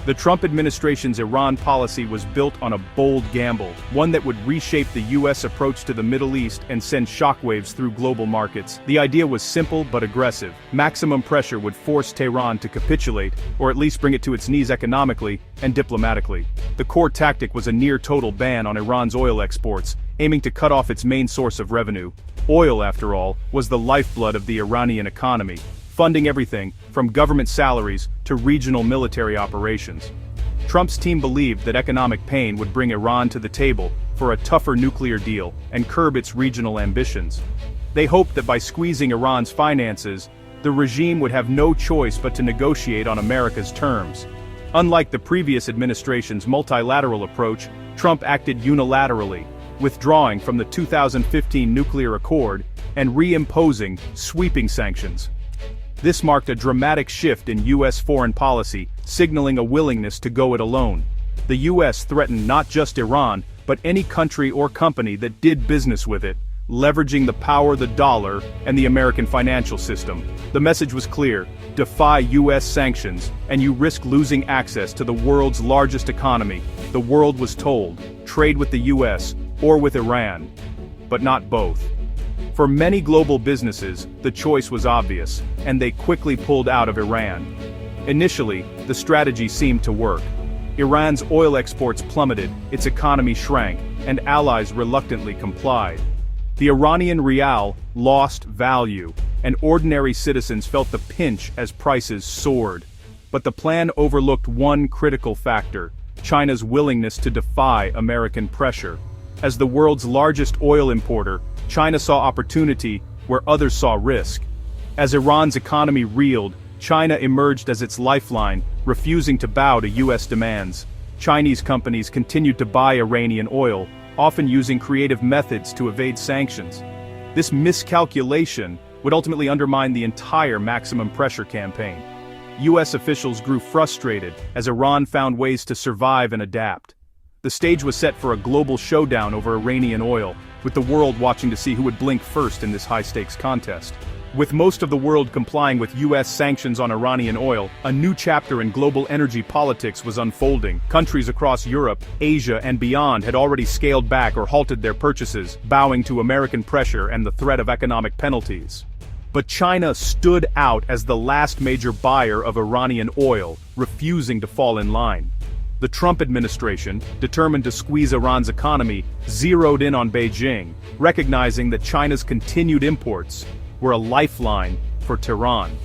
The Trump administration's Iran policy was built on a bold gamble, one that would reshape the U.S. approach to the Middle East and send shockwaves through global markets. The idea was simple but aggressive. Maximum pressure would force Tehran to capitulate, or at least bring it to its knees economically and diplomatically. The core tactic was a near-total ban on Iran's oil exports, aiming to cut off its main source of revenue. Oil, after all, was the lifeblood of the Iranian economy, funding everything from government salaries to regional military operations. Trump's team believed that economic pain would bring Iran to the table for a tougher nuclear deal and curb its regional ambitions. They hoped that by squeezing Iran's finances, the regime would have no choice but to negotiate on America's terms. Unlike the previous administration's multilateral approach, Trump acted unilaterally, withdrawing from the 2015 nuclear accord and reimposing sweeping sanctions. This marked a dramatic shift in U.S. foreign policy, signaling a willingness to go it alone. The U.S. threatened not just Iran, but any country or company that did business with it, leveraging the power of the dollar and the American financial system. The message was clear: defy U.S. sanctions, and you risk losing access to the world's largest economy. The world was told, trade with the U.S. or with Iran. But not both. For many global businesses, the choice was obvious, and they quickly pulled out of Iran. Initially, the strategy seemed to work. Iran's oil exports plummeted, its economy shrank, and allies reluctantly complied. The Iranian rial lost value, and ordinary citizens felt the pinch as prices soared. But the plan overlooked one critical factor: China's willingness to defy American pressure. As the world's largest oil importer, China saw opportunity where others saw risk. As Iran's economy reeled, China emerged as its lifeline, refusing to bow to U.S. demands. Chinese companies continued to buy Iranian oil, often using creative methods to evade sanctions. This miscalculation would ultimately undermine the entire maximum pressure campaign. U.S. officials grew frustrated as Iran found ways to survive and adapt. The stage was set for a global showdown over Iranian oil, with the world watching to see who would blink first in this high-stakes contest. With most of the world complying with U.S. sanctions on Iranian oil, a new chapter in global energy politics was unfolding. Countries across Europe, Asia, and beyond had already scaled back or halted their purchases, bowing to American pressure and the threat of economic penalties. But China stood out as the last major buyer of Iranian oil, refusing to fall in line. The Trump administration, determined to squeeze Iran's economy, zeroed in on Beijing, recognizing that China's continued imports were a lifeline for Tehran.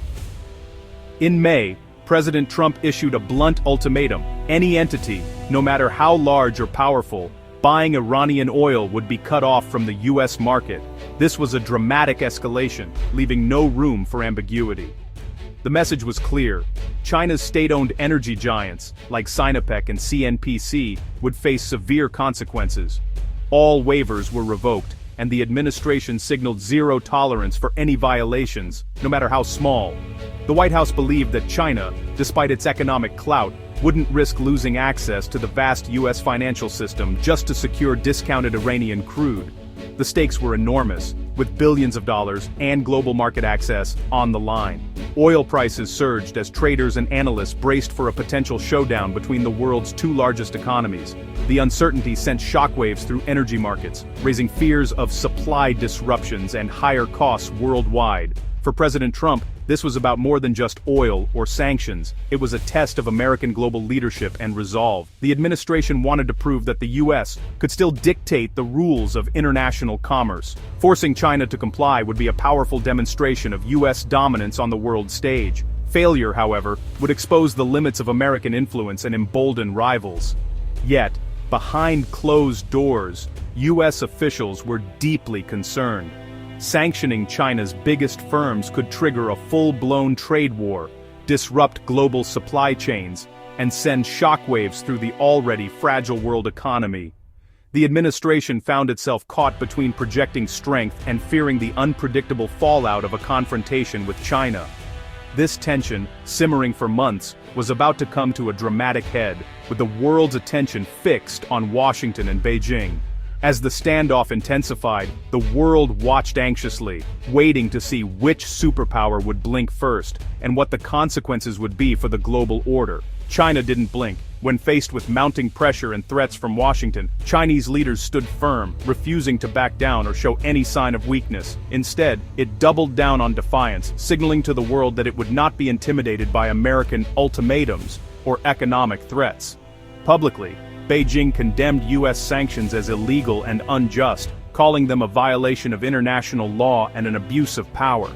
In May, President Trump issued a blunt ultimatum: any entity, no matter how large or powerful, buying Iranian oil would be cut off from the U.S. market. This was a dramatic escalation, leaving no room for ambiguity. The message was clear: China's state-owned energy giants, like Sinopec and CNPC, would face severe consequences. All waivers were revoked, and the administration signaled zero tolerance for any violations, no matter how small. The White House believed that China, despite its economic clout, wouldn't risk losing access to the vast U.S. financial system just to secure discounted Iranian crude. The stakes were enormous, with billions of dollars and global market access on the line. Oil prices surged as traders and analysts braced for a potential showdown between the world's two largest economies. The uncertainty sent shockwaves through energy markets, raising fears of supply disruptions and higher costs worldwide. For President Trump, this was about more than just oil or sanctions. It was a test of American global leadership and resolve. The administration wanted to prove that the U.S. could still dictate the rules of international commerce. Forcing China to comply would be a powerful demonstration of U.S. dominance on the world stage. Failure, however, would expose the limits of American influence and embolden rivals. Yet, behind closed doors, U.S. officials were deeply concerned. Sanctioning China's biggest firms could trigger a full-blown trade war, disrupt global supply chains, and send shockwaves through the already fragile world economy. The administration found itself caught between projecting strength and fearing the unpredictable fallout of a confrontation with China. This tension, simmering for months, was about to come to a dramatic head, with the world's attention fixed on Washington and Beijing. As the standoff intensified, the world watched anxiously, waiting to see which superpower would blink first, and what the consequences would be for the global order. China didn't blink. When faced with mounting pressure and threats from Washington, Chinese leaders stood firm, refusing to back down or show any sign of weakness. Instead, it doubled down on defiance, signaling to the world that it would not be intimidated by American ultimatums or economic threats. Publicly, Beijing condemned U.S. sanctions as illegal and unjust, calling them a violation of international law and an abuse of power.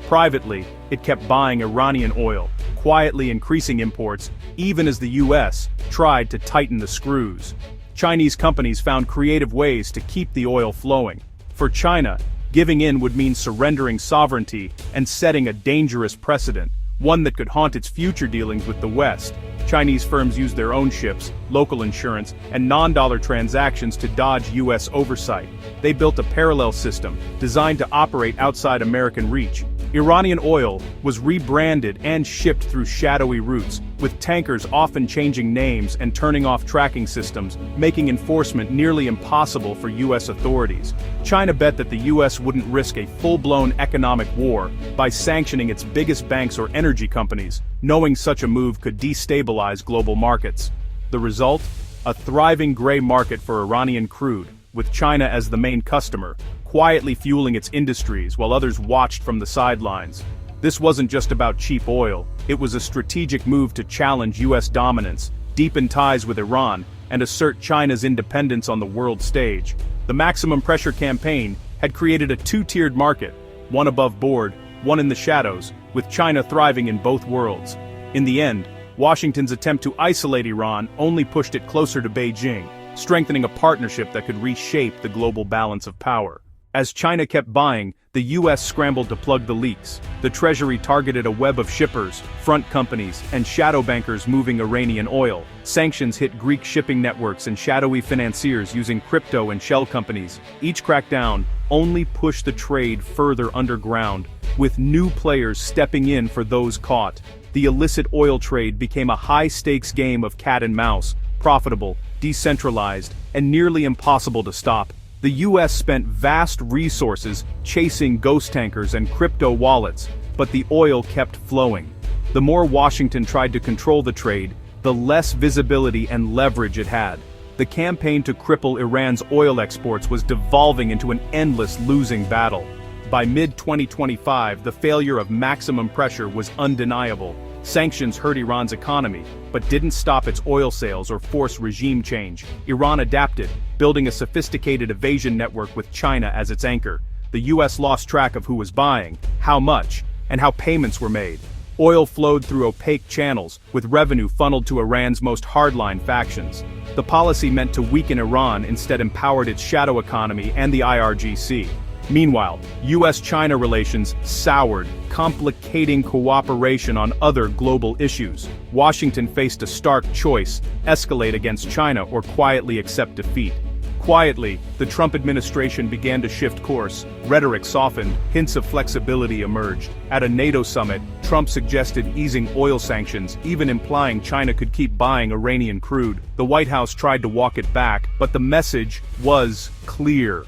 Privately, it kept buying Iranian oil, quietly increasing imports, even as the U.S. tried to tighten the screws. Chinese companies found creative ways to keep the oil flowing. For China, giving in would mean surrendering sovereignty and setting a dangerous precedent, one that could haunt its future dealings with the West. Chinese firms used their own ships, local insurance, and non-dollar transactions to dodge U.S. oversight. They built a parallel system, designed to operate outside American reach. Iranian oil was rebranded and shipped through shadowy routes, with tankers often changing names and turning off tracking systems, making enforcement nearly impossible for U.S. authorities. China bet that the U.S. wouldn't risk a full-blown economic war by sanctioning its biggest banks or energy companies, knowing such a move could destabilize global markets. The result? A thriving gray market for Iranian crude, with China as the main customer, quietly fueling its industries while others watched from the sidelines. This wasn't just about cheap oil, it was a strategic move to challenge U.S. dominance, deepen ties with Iran, and assert China's independence on the world stage. The maximum pressure campaign had created a two-tiered market, one above board, one in the shadows, with China thriving in both worlds. In the end, Washington's attempt to isolate Iran only pushed it closer to Beijing, strengthening a partnership that could reshape the global balance of power. As China kept buying, the U.S. scrambled to plug the leaks. The Treasury targeted a web of shippers, front companies, and shadow bankers moving Iranian oil. Sanctions hit Greek shipping networks and shadowy financiers using crypto and shell companies. Each crackdown only pushed the trade further underground, with new players stepping in for those caught. The illicit oil trade became a high-stakes game of cat and mouse, profitable, decentralized, and nearly impossible to stop. The U.S. spent vast resources chasing ghost tankers and crypto wallets, but the oil kept flowing. The more Washington tried to control the trade, the less visibility and leverage it had. The campaign to cripple Iran's oil exports was devolving into an endless losing battle. By mid-2025, the failure of maximum pressure was undeniable. Sanctions hurt Iran's economy, but didn't stop its oil sales or force regime change. Iran adapted, building a sophisticated evasion network with China as its anchor. The U.S. lost track of who was buying, how much, and how payments were made. Oil flowed through opaque channels, with revenue funneled to Iran's most hardline factions. The policy meant to weaken Iran instead empowered its shadow economy and the IRGC. Meanwhile, U.S.-China relations soured, complicating cooperation on other global issues. Washington faced a stark choice: escalate against China or quietly accept defeat. Quietly, the Trump administration began to shift course. Rhetoric softened, hints of flexibility emerged. At a NATO summit, Trump suggested easing oil sanctions, even implying China could keep buying Iranian crude. The White House tried to walk it back, but the message was clear.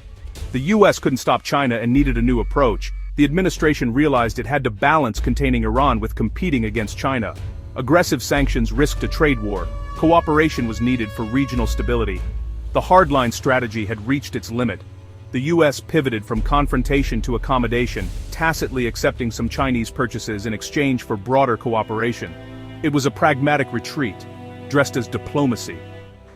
The U.S. couldn't stop China and needed a new approach. The administration realized it had to balance containing Iran with competing against China. Aggressive sanctions risked a trade war. Cooperation was needed for regional stability. The hardline strategy had reached its limit. The U.S. pivoted from confrontation to accommodation, tacitly accepting some Chinese purchases in exchange for broader cooperation. It was a pragmatic retreat, dressed as diplomacy.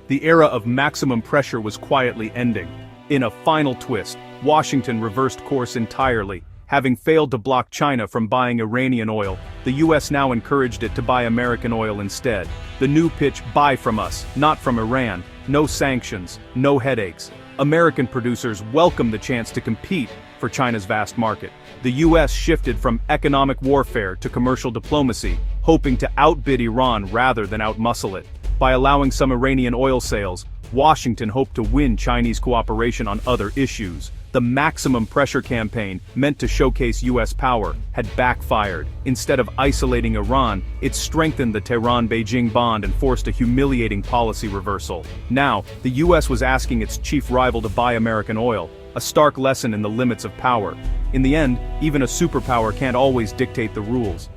The era of maximum pressure was quietly ending. In a final twist, Washington reversed course entirely. Having failed to block China from buying Iranian oil, the U.S. now encouraged it to buy American oil instead. The new pitch: buy from us, not from Iran. No sanctions, no headaches. American producers welcomed the chance to compete for China's vast market. The U.S. shifted from economic warfare to commercial diplomacy, hoping to outbid Iran rather than outmuscle it. By allowing some Iranian oil sales, Washington hoped to win Chinese cooperation on other issues. The maximum pressure campaign, meant to showcase U.S. power, had backfired. Instead of isolating Iran, it strengthened the Tehran-Beijing bond and forced a humiliating policy reversal. Now, the U.S. was asking its chief rival to buy American oil, a stark lesson in the limits of power. In the end, even a superpower can't always dictate the rules.